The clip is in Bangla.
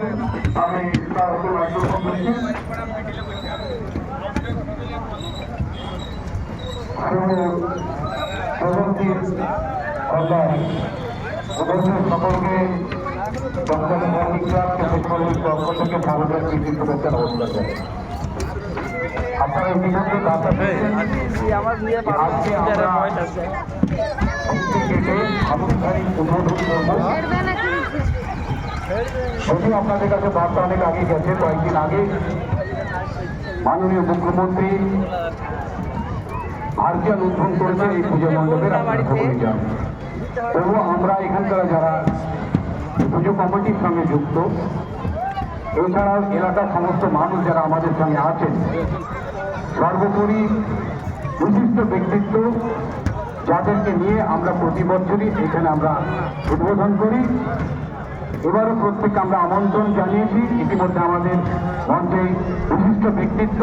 আমি সকলকে পক্ষ থেকে ভারতের কৃষি শুভেচ্ছা নমস্কার জানাই। আপনারা ইতিমধ্যে আজকে আমরা কেটে আনুষ্ঠানিক উদ্বোধন করবো। যদিও আপনাদের কাছে বার্তা অনেক আগে গেছে, কয়েকদিন আগে মাননীয় মুখ্যমন্ত্রী ভার্চুয়াল উদ্বোধন করেছে এই পুজো মণ্ডপের। আপনারা সকলেই জানেন। তবুও আমরা এখানকার যারা পুজো কমিটির সঙ্গে যুক্ত, এছাড়াও এলাকার সমস্ত মানুষ যারা আমাদের সঙ্গে আছেন, সর্বোপরি বিশিষ্ট ব্যক্তিত্ব যাদেরকে নিয়ে আমরা প্রতি বছরই এখানে আমরা উদ্বোধন করি, এবারও প্রত্যেককে আমরা আমন্ত্রণ জানিয়েছি। ইতিমধ্যে আমাদের মঞ্চে বিশিষ্ট ব্যক্তিত্ব